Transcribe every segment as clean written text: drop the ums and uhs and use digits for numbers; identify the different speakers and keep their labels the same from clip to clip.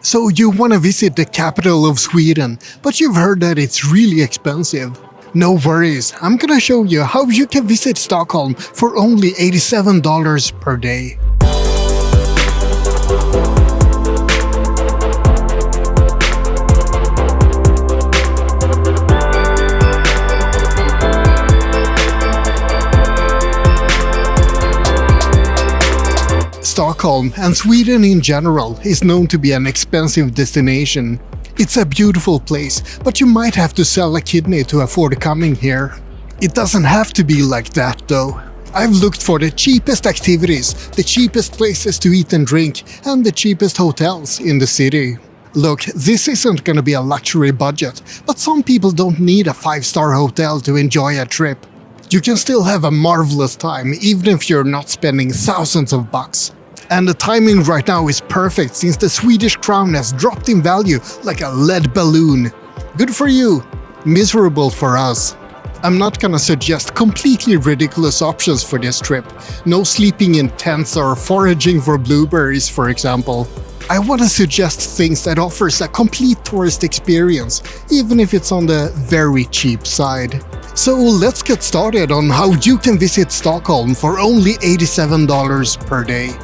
Speaker 1: So you want to visit the capital of Sweden, but you've heard that it's really expensive. No worries, I'm gonna show you how you can visit Stockholm for only $87 per day. Stockholm, and Sweden in general, is known to be an expensive destination. It's a beautiful place, but you might have to sell a kidney to afford coming here. It doesn't have to be like that though. I've looked for the cheapest activities, the cheapest places to eat and drink, and the cheapest hotels in the city. Look, this isn't gonna be a luxury budget, but some people don't need a 5-star hotel to enjoy a trip. You can still have a marvelous time even if you're not spending thousands of bucks. And the timing right now is perfect since the Swedish crown has dropped in value like a lead balloon. Good for you, miserable for us. I'm not gonna suggest completely ridiculous options for this trip. No sleeping in tents or foraging for blueberries, for example. I wanna suggest things that offers a complete tourist experience, even if it's on the very cheap side. So let's get started on how you can visit Stockholm for only $87 per day.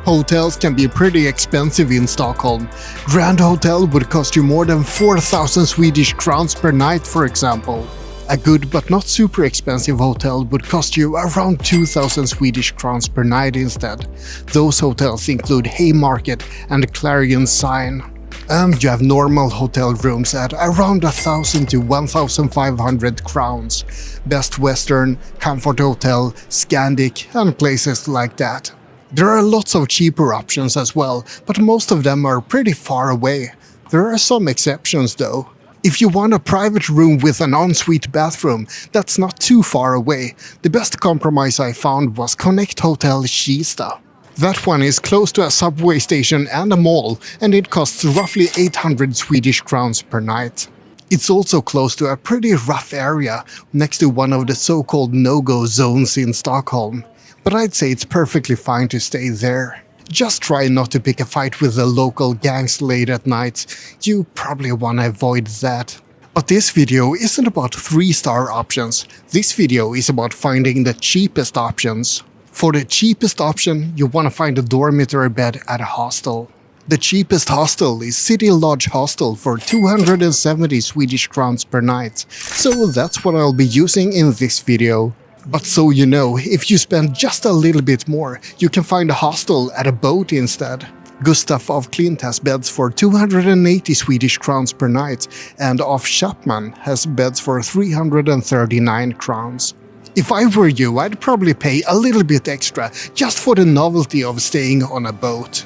Speaker 1: Hotels can be pretty expensive in Stockholm. Grand Hotel would cost you more than 4,000 Swedish crowns per night, for example. A good but not super expensive hotel would cost you around 2,000 Swedish crowns per night instead. Those hotels include Haymarket and Clarion Sign. And you have normal hotel rooms at around 1,000 to 1,500 crowns. Best Western, Comfort Hotel, Scandic, and places like that. There are lots of cheaper options as well, but most of them are pretty far away. There are some exceptions though. If you want a private room with an ensuite bathroom, that's not too far away. The best compromise I found was Connect Hotel Kista. That one is close to a subway station and a mall, and it costs roughly 800 Swedish crowns per night. It's also close to a pretty rough area, next to one of the so-called no-go zones in Stockholm. But I'd say it's perfectly fine to stay there. Just try not to pick a fight with the local gangs late at night. You probably want to avoid that. But this video isn't about 3-star options. This video is about finding the cheapest options. For the cheapest option, you want to find a dormitory bed at a hostel. The cheapest hostel is City Lodge Hostel for 270 Swedish crowns per night. So that's what I'll be using in this video. But so you know, if you spend just a little bit more, you can find a hostel at a boat instead. Gustaf of Klint has beds for 280 Swedish crowns per night, and Af Chapman has beds for 339 crowns. If I were you, I'd probably pay a little bit extra just for the novelty of staying on a boat.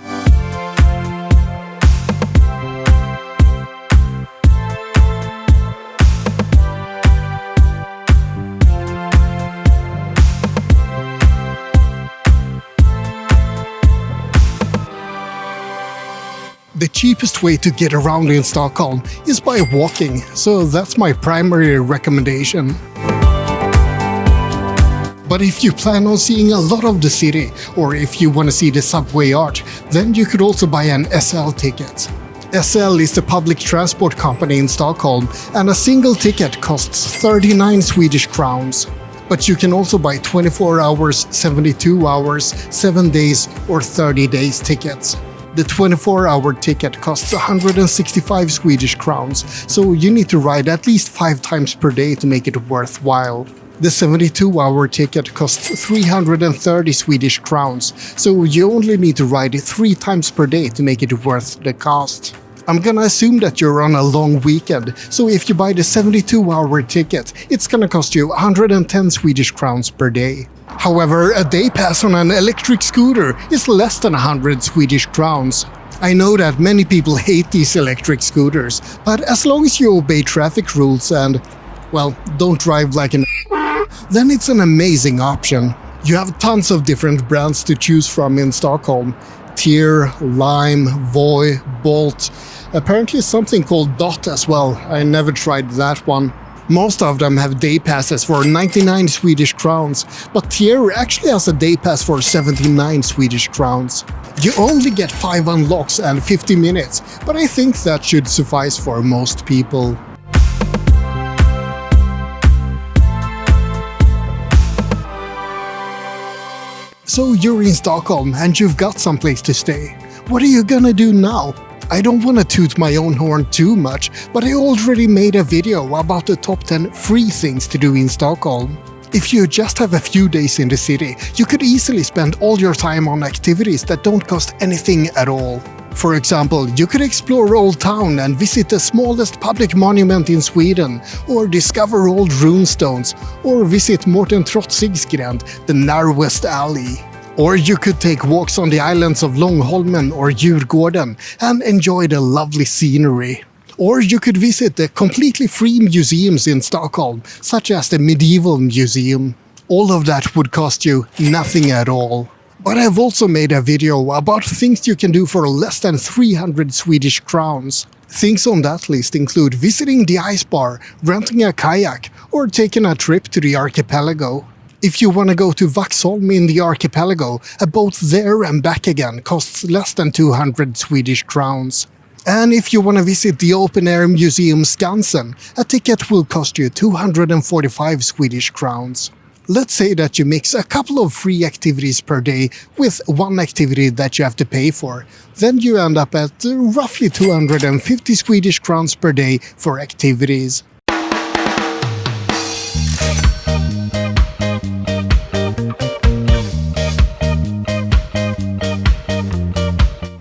Speaker 1: The cheapest way to get around in Stockholm is by walking, so that's my primary recommendation. But if you plan on seeing a lot of the city, or if you want to see the subway arch, then you could also buy an SL ticket. SL is the public transport company in Stockholm, and a single ticket costs 39 Swedish crowns. But you can also buy 24 hours, 72 hours, 7 days, or 30 days tickets. The 24-hour ticket costs 165 Swedish crowns, so you need to ride at least 5 times per day to make it worthwhile. The 72-hour ticket costs 330 Swedish crowns, so you only need to ride it 3 times per day to make it worth the cost. I'm gonna assume that you're on a long weekend, so if you buy the 72-hour ticket, it's gonna cost you 110 Swedish crowns per day. However, a day pass on an electric scooter is less than 100 Swedish crowns. I know that many people hate these electric scooters, but as long as you obey traffic rules and, well, don't drive like an then it's an amazing option. You have tons of different brands to choose from in Stockholm. Tier, Lime, Voi, Bolt. Apparently something called Dot as well. I never tried that one. Most of them have day passes for 99 Swedish crowns, but Tier actually has a day pass for 79 Swedish crowns. You only get 5 unlocks and 50 minutes, but I think that should suffice for most people. So you're in Stockholm and you've got someplace to stay. What are you gonna do now? I don't want to toot my own horn too much, but I already made a video about the top 10 free things to do in Stockholm. If you just have a few days in the city, you could easily spend all your time on activities that don't cost anything at all. For example, you could explore Old Town and visit the smallest public monument in Sweden, or discover old runestones, or visit Mårten Trotzig's Gränd, the narrowest alley. Or you could take walks on the islands of Långholmen or Djurgården and enjoy the lovely scenery. Or you could visit the completely free museums in Stockholm, such as the Medieval Museum. All of that would cost you nothing at all. But I've also made a video about things you can do for less than 300 Swedish crowns. Things on that list include visiting the ice bar, renting a kayak, or taking a trip to the archipelago. If you want to go to Vaxholm in the archipelago, a boat there and back again costs less than 200 Swedish crowns. And if you want to visit the open-air museum Skansen, a ticket will cost you 245 Swedish crowns. Let's say that you mix a couple of free activities per day with one activity that you have to pay for. Then you end up at roughly 250 Swedish crowns per day for activities.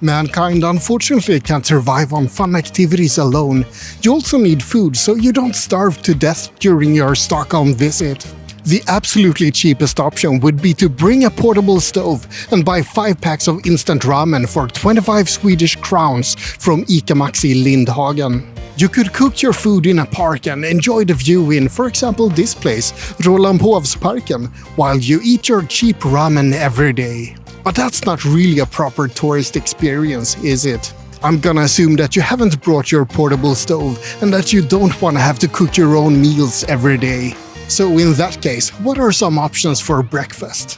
Speaker 1: Mankind unfortunately can't survive on fun activities alone. You also need food so you don't starve to death during your Stockholm visit. The absolutely cheapest option would be to bring a portable stove and buy 5 packs of instant ramen for 25 Swedish crowns from ICA Maxi Lindhagen. You could cook your food in a park and enjoy the view in, for example, this place, Rålambshovsparken, while you eat your cheap ramen every day. But that's not really a proper tourist experience, is it? I'm gonna assume that you haven't brought your portable stove and that you don't want to have to cook your own meals every day. So in that case, what are some options for breakfast?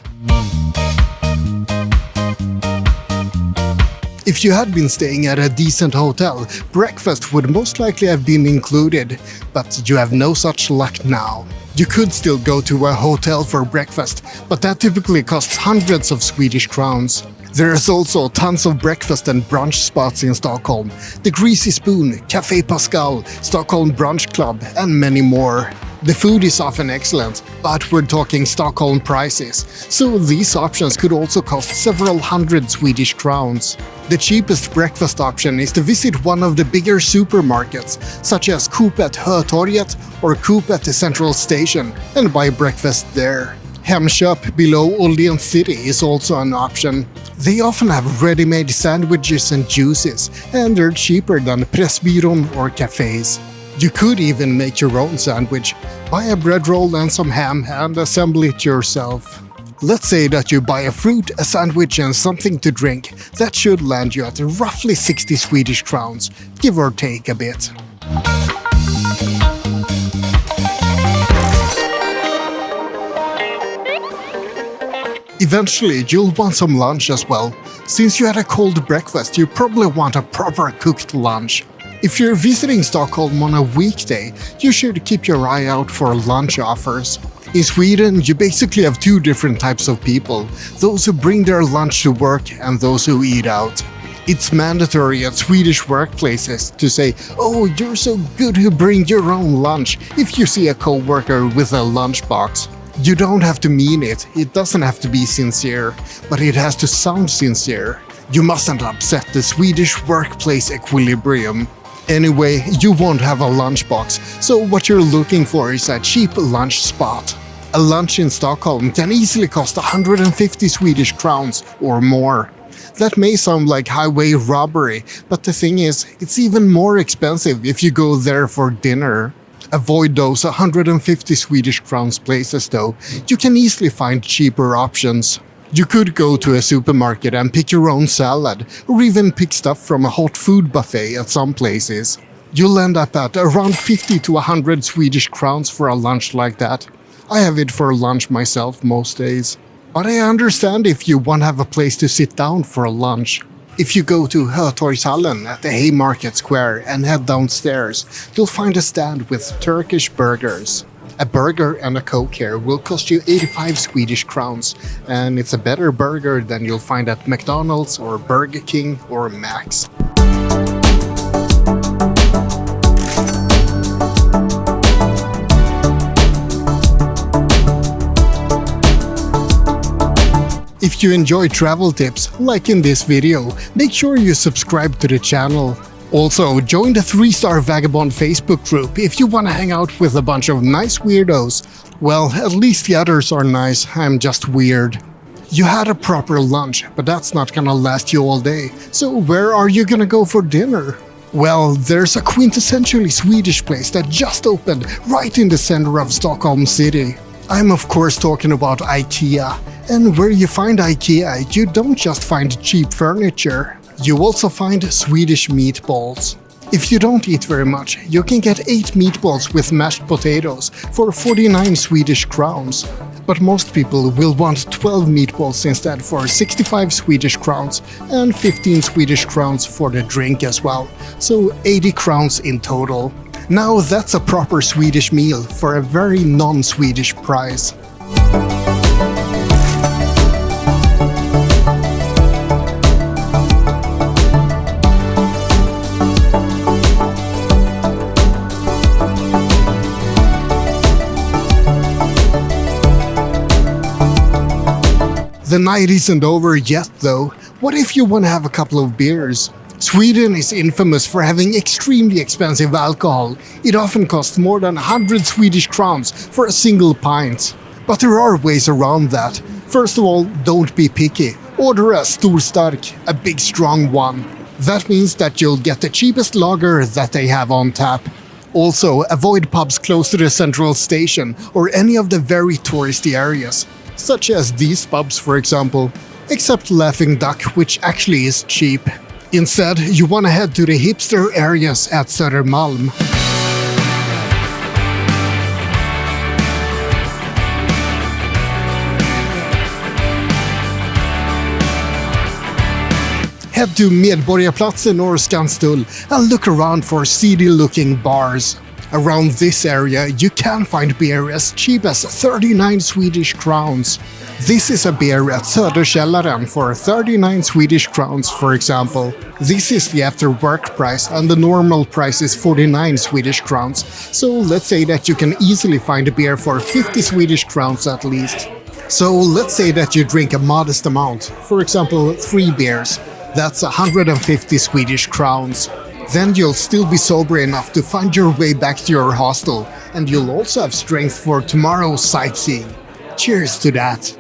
Speaker 1: If you had been staying at a decent hotel, breakfast would most likely have been included, but you have no such luck now. You could still go to a hotel for breakfast, but that typically costs hundreds of Swedish crowns. There's also tons of breakfast and brunch spots in Stockholm. The Greasy Spoon, Café Pascal, Stockholm Brunch Club, and many more. The food is often excellent, but we're talking Stockholm prices, so these options could also cost several hundred Swedish crowns. The cheapest breakfast option is to visit one of the bigger supermarkets, such as Coop at Hötorget or Coop at the Central Station, and buy breakfast there. Hemköp below Åhléns City is also an option. They often have ready-made sandwiches and juices, and they're cheaper than Pressbyrån or cafes. You could even make your own sandwich, buy a bread roll and some ham and assemble it yourself. Let's say that you buy a fruit, a sandwich and something to drink. That should land you at roughly 60 Swedish crowns, give or take a bit. Eventually, you'll want some lunch as well. Since you had a cold breakfast, you probably want a proper cooked lunch. If you're visiting Stockholm on a weekday, you should keep your eye out for lunch offers. In Sweden, you basically have 2 different types of people, those who bring their lunch to work and those who eat out. It's mandatory at Swedish workplaces to say, "Oh, you're so good who bring your own lunch," if you see a co-worker with a lunchbox. You don't have to mean it, it doesn't have to be sincere, but it has to sound sincere. You mustn't upset the Swedish workplace equilibrium. Anyway, you won't have a lunchbox, so what you're looking for is a cheap lunch spot. A lunch in Stockholm can easily cost 150 Swedish crowns or more. That may sound like highway robbery, but the thing is, it's even more expensive if you go there for dinner. Avoid those 150 Swedish crowns places though, you can easily find cheaper options. You could go to a supermarket and pick your own salad, or even pick stuff from a hot food buffet at some places. You'll end up at around 50 to 100 Swedish crowns for a lunch like that. I have it for lunch myself most days. But I understand if you want to have a place to sit down for a lunch. If you go to Hötorgshallen at the Haymarket Square and head downstairs, you'll find a stand with Turkish burgers. A burger and a Coke here will cost you 85 Swedish crowns, and it's a better burger than you'll find at McDonald's or Burger King or Max. If you enjoy travel tips, like in this video, make sure you subscribe to the channel. Also, join the 3-star Vagabond Facebook group if you want to hang out with a bunch of nice weirdos. Well, at least the others are nice, I'm just weird. You had a proper lunch, but that's not gonna last you all day. So where are you gonna go for dinner? Well, there's a quintessentially Swedish place that just opened right in the center of Stockholm city. I'm of course talking about IKEA. And where you find IKEA, you don't just find cheap furniture. You also find Swedish meatballs. If you don't eat very much, you can get 8 meatballs with mashed potatoes for 49 Swedish crowns. But most people will want 12 meatballs instead for 65 Swedish crowns and 15 Swedish crowns for the drink as well, so 80 crowns in total. Now that's a proper Swedish meal for a very non-Swedish price. The night isn't over yet though. What if you want to have a couple of beers? Sweden is infamous for having extremely expensive alcohol. It often costs more than 100 Swedish crowns for a single pint. But there are ways around that. First of all, don't be picky. Order a storstark, a big strong one. That means that you'll get the cheapest lager that they have on tap. Also, avoid pubs close to the central station or any of the very touristy areas, such as these pubs for example, except Laughing Duck, which actually is cheap. Instead, you want to head to the hipster areas at Södermalm. Head to Medborgarplatsen or Skanstull and look around for seedy-looking bars. Around this area, you can find beer as cheap as 39 Swedish crowns. This is a beer at Söderkällaren for 39 Swedish crowns, for example. This is the after-work price and the normal price is 49 Swedish crowns, so let's say that you can easily find a beer for 50 Swedish crowns at least. So let's say that you drink a modest amount, for example 3 beers. That's 150 Swedish crowns. Then you'll still be sober enough to find your way back to your hostel, and you'll also have strength for tomorrow's sightseeing. Cheers to that!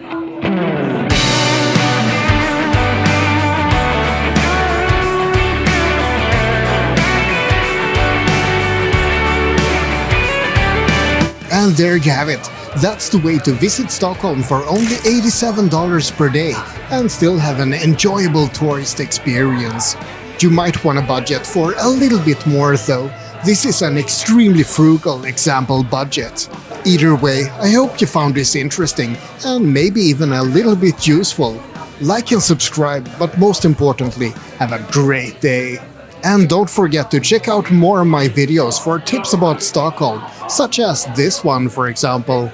Speaker 1: And there you have it. That's the way to visit Stockholm for only $87 per day and still have an enjoyable tourist experience. You might want to budget for a little bit more though. This is an extremely frugal example budget. Either way, I hope you found this interesting and maybe even a little bit useful. Like and subscribe, but most importantly, have a great day. And don't forget to check out more of my videos for tips about Stockholm, such as this one for example.